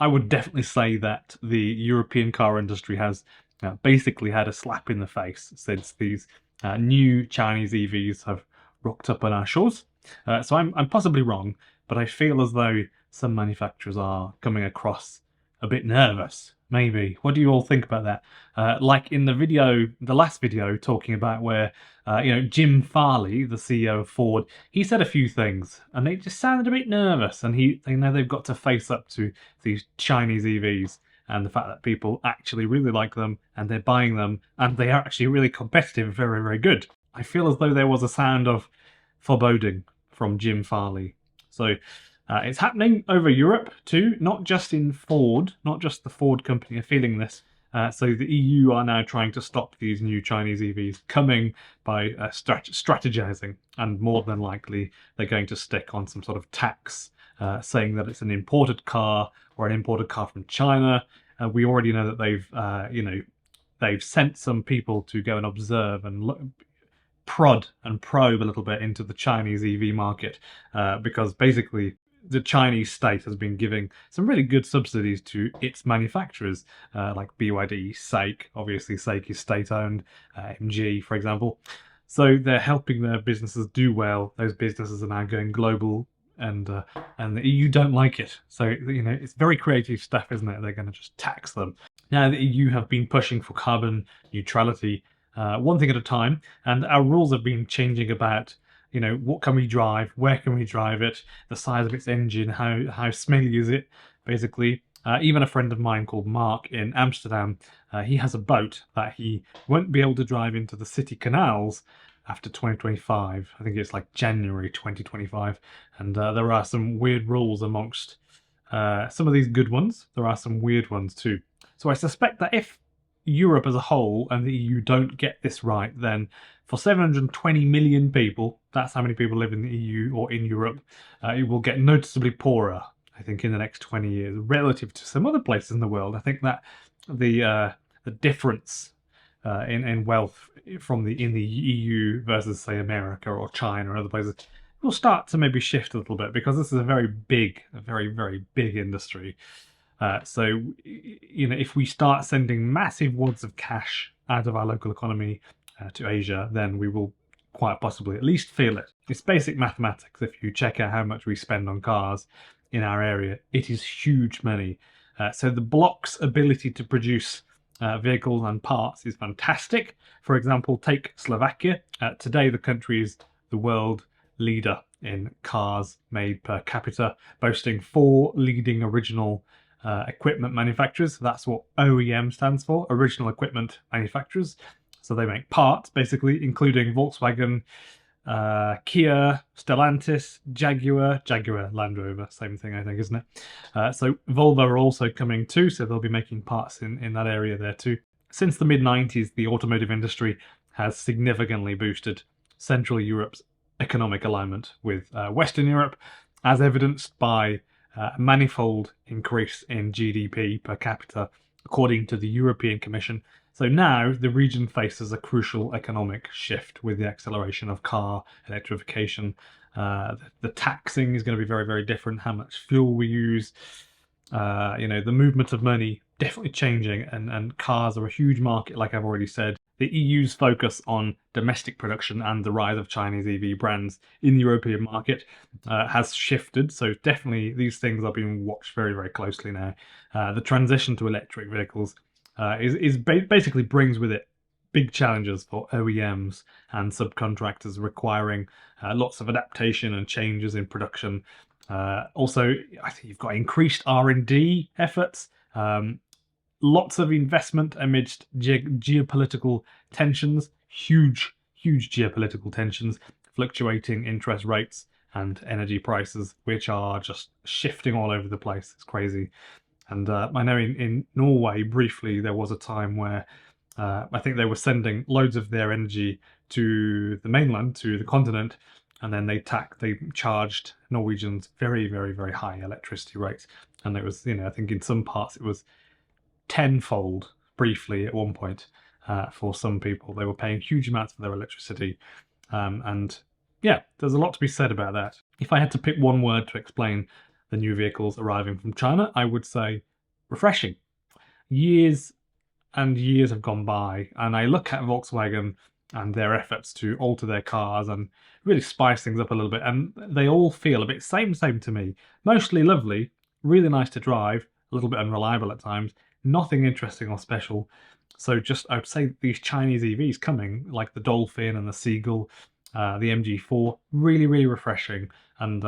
I would definitely say that the European car industry has basically had a slap in the face since these new Chinese EVs have rocked up on our shores. So I'm possibly wrong, but I feel as though some manufacturers are coming across a bit nervous. Maybe. What do you all think about that? Like in the last video, talking about where Jim Farley, the CEO of Ford, he said a few things, and they just sounded a bit nervous. And they know they've got to face up to these Chinese EVs and the fact that people actually really like them and they're buying them and they are actually really competitive, very, very good. I feel as though there was a sound of foreboding from Jim Farley. So it's happening over Europe too, not just in Ford, not just the Ford company are feeling this. So the EU are now trying to stop these new Chinese EVs coming by strategizing, and more than likely they're going to stick on some sort of tax, saying that it's an imported car or an imported car from China. We already know that they've sent some people to go and observe and prod and probe a little bit into the Chinese EV market, because basically the Chinese state has been giving some really good subsidies to its manufacturers, like BYD, SAIC. Obviously, SAIC is state-owned, MG, for example. So they're helping their businesses do well. Those businesses are now going global, and the EU don't like it. So it's very creative stuff, isn't it? They're going to just tax them. Now the EU have been pushing for carbon neutrality, one thing at a time, and our rules have been changing about what can we drive, where can we drive it, the size of its engine, how smelly is it, basically. Even a friend of mine called Mark in Amsterdam, he has a boat that he won't be able to drive into the city canals after 2025. I think it's like January 2025. And there are some weird rules amongst some of these good ones. There are some weird ones too. So I suspect that if Europe as a whole and the EU don't get this right, then for 720 million people, that's how many people live in the EU or in Europe, it will get noticeably poorer, I think, in the next 20 years, relative to some other places in the world. I think that the difference in wealth in the EU versus, say, America or China or other places will start to maybe shift a little bit, because this is a very, very big industry. So if we start sending massive wads of cash out of our local economy to Asia, then we will quite possibly at least feel it. It's basic mathematics. If you check out how much we spend on cars in our area, it is huge money. So the bloc's ability to produce vehicles and parts is fantastic. For example, take Slovakia. Today the country is the world leader in cars made per capita, boasting 4 leading original equipment manufacturers. That's what OEM stands for, original equipment manufacturers. So they make parts, basically, including Volkswagen, Kia, Stellantis, Jaguar Land Rover, same thing, I think, isn't it? So Volvo are also coming too, so they'll be making parts in that area there too. Since the mid-90s, the automotive industry has significantly boosted Central Europe's economic alignment with Western Europe, as evidenced by a manifold increase in GDP per capita, according to the European Commission. So now the region faces a crucial economic shift with the acceleration of car electrification. The taxing is going to be very, very different, how much fuel we use. The movement of money definitely changing, and cars are a huge market, like I've already said. The EU's focus on domestic production and the rise of Chinese EV brands in the European market has shifted. So definitely these things are being watched very, very closely now. The transition to electric vehicles basically brings with it big challenges for OEMs and subcontractors, requiring lots of adaptation and changes in production. Also, I think you've got increased R&D efforts, lots of investment amidst geopolitical tensions, huge geopolitical tensions, fluctuating interest rates and energy prices, which are just shifting all over the place. It's crazy. And I know in Norway, briefly, there was a time where I think they were sending loads of their energy to the mainland, to the continent, and then they charged Norwegians very, very, very high electricity rates. And it was, I think in some parts it was tenfold briefly at one point for some people. They were paying huge amounts for their electricity. And yeah, there's a lot to be said about that. If I had to pick one word to explain the new vehicles arriving from China, I would say refreshing. Years and years have gone by, and I look at Volkswagen and their efforts to alter their cars and really spice things up a little bit, and they all feel a bit same to me. Mostly lovely, really nice to drive, a little bit unreliable at times, nothing interesting or special. So just, I would say these Chinese EVs coming, like the Dolphin and the Seagull, the MG4, really refreshing and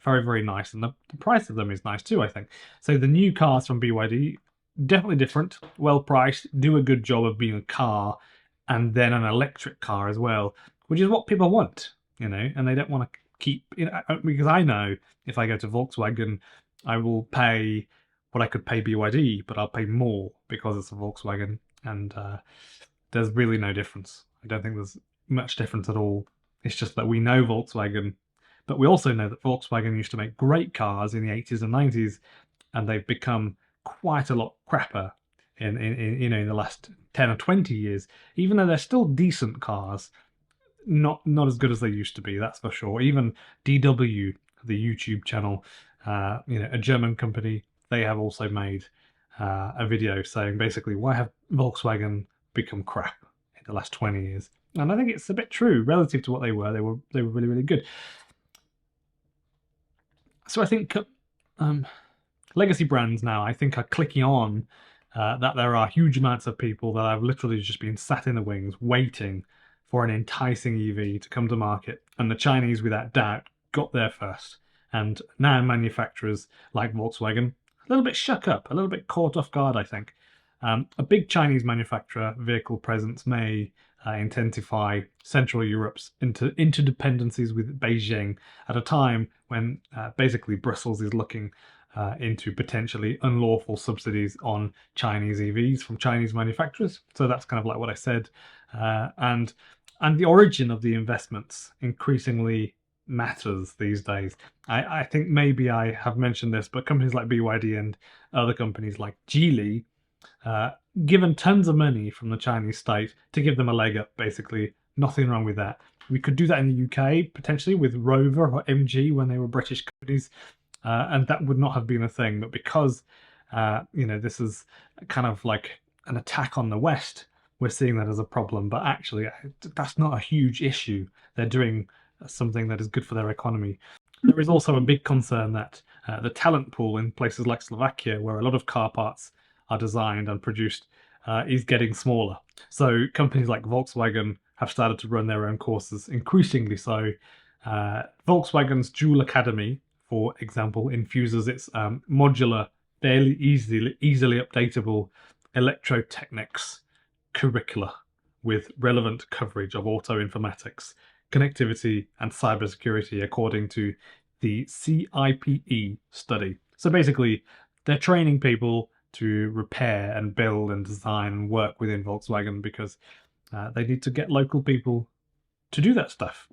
very nice. And the price of them is nice too, I think. So the new cars from BYD, definitely different, well priced, do a good job of being a car and then an electric car as well, which is what people want, and they don't want to keep, because I know if I go to Volkswagen, I will pay what I could pay BYD, but I'll pay more because it's a Volkswagen, and there's really no difference. I don't think there's much difference at all. It's just that we know Volkswagen, but we also know that Volkswagen used to make great cars in the 80s and 90s, and they've become quite a lot crapper in the last 10 or 20 years, even though they're still decent cars, not as good as they used to be, that's for sure. Even DW, the YouTube channel, a German company, they have also made a video saying basically, why have Volkswagen become crap in the last 20 years? And I think it's a bit true relative to what they were. They were really good. So I think legacy brands now, I think, are clicking on that there are huge amounts of people that have literally just been sat in the wings waiting for an enticing EV to come to market. And the Chinese, without doubt, got there first. And now manufacturers like Volkswagen, a little bit shook up, a little bit caught off guard, I think. A big Chinese manufacturer vehicle presence may intensify Central Europe's interdependencies with Beijing at a time when basically Brussels is looking into potentially unlawful subsidies on Chinese EVs from Chinese manufacturers. So that's kind of like what I said. And the origin of the investments increasingly matters these days. I think maybe I have mentioned this, but companies like BYD and other companies like Geely, given tons of money from the Chinese state to give them a leg up, basically. Nothing wrong with that. We could do that in the UK, potentially, with Rover or MG when they were British companies, and that would not have been a thing. But because, this is kind of like an attack on the West, we're seeing that as a problem. But actually, that's not a huge issue. They're doing something that is good for their economy. There is also a big concern that the talent pool in places like Slovakia, where a lot of car parts are designed and produced, is getting smaller. So companies like Volkswagen have started to run their own courses, increasingly so. Volkswagen's Joule Academy, for example, infuses its modular, fairly easily updatable electrotechnics curricula with relevant coverage of auto informatics, connectivity, and cybersecurity, according to the CIPE study. So basically, they're training people to repair and build and design and work within Volkswagen because they need to get local people to do that stuff.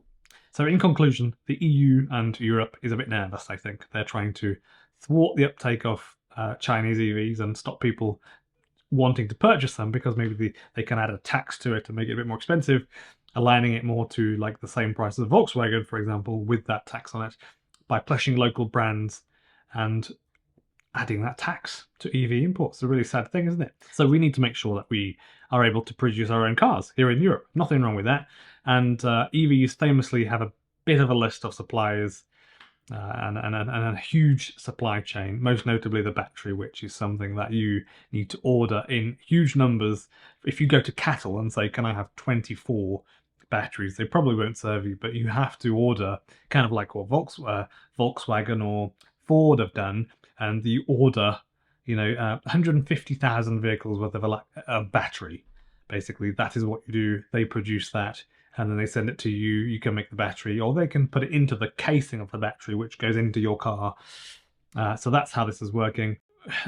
So in conclusion, the EU and Europe is a bit nervous, I think. They're trying to thwart the uptake of Chinese EVs and stop people wanting to purchase them because maybe they can add a tax to it to make it a bit more expensive, aligning it more to like the same price as Volkswagen, for example, with that tax on it, by pushing local brands and adding that tax to EV imports. It's a really sad thing, isn't it? So we need to make sure that we are able to produce our own cars here in Europe. Nothing wrong with that. And EVs famously have a bit of a list of suppliers and a huge supply chain, most notably the battery, which is something that you need to order in huge numbers. If you go to Cattle and say, can I have 24 batteries, they probably won't serve you, but you have to order, kind of like what Volkswagen or Ford have done, and you order 150,000 vehicles worth of a battery. Basically, that is what you do. They produce that, and then they send it to you. You can make the battery, or they can put it into the casing of the battery, which goes into your car. So that's how this is working.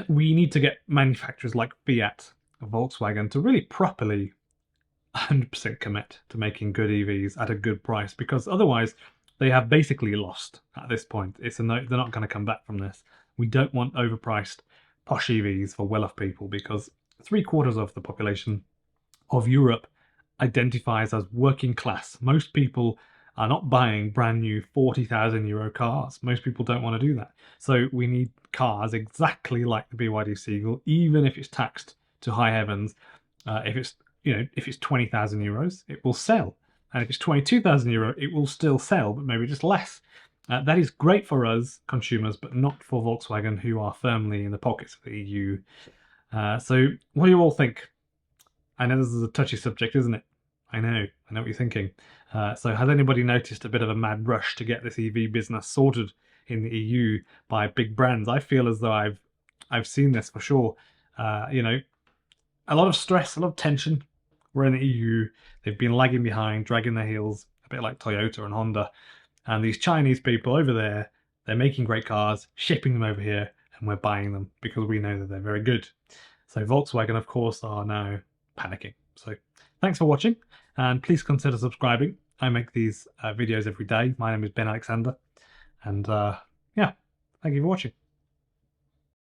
We need to get manufacturers like Fiat, Volkswagen, to really properly 100% commit to making good EVs at a good price, because otherwise they have basically lost at this point. They're not going to come back from this. We don't want overpriced posh EVs for well-off people, because 3/4 of the population of Europe identifies as working class. Most people are not buying brand new 40,000 euro cars. Most people don't want to do that. So we need cars exactly like the BYD Seagull, even if it's taxed to high heavens. If it's 20,000 euros, it will sell. And if it's 22,000 euro, it will still sell, but maybe just less. That is great for us consumers, but not for Volkswagen, who are firmly in the pockets of the EU. So what do you all think? I know this is a touchy subject, isn't it? I know what you're thinking. So has anybody noticed a bit of a mad rush to get this EV business sorted in the EU by big brands? I feel as though I've seen this for sure. A lot of stress, a lot of tension. We're in the EU. They've been lagging behind, dragging their heels, a bit like Toyota and Honda. And these Chinese people over there, they're making great cars, shipping them over here, and we're buying them because we know that they're very good. So Volkswagen, of course, are now panicking. So thanks for watching, and please consider subscribing. I make these videos every day. My name is Ben Alexander, and yeah, thank you for watching.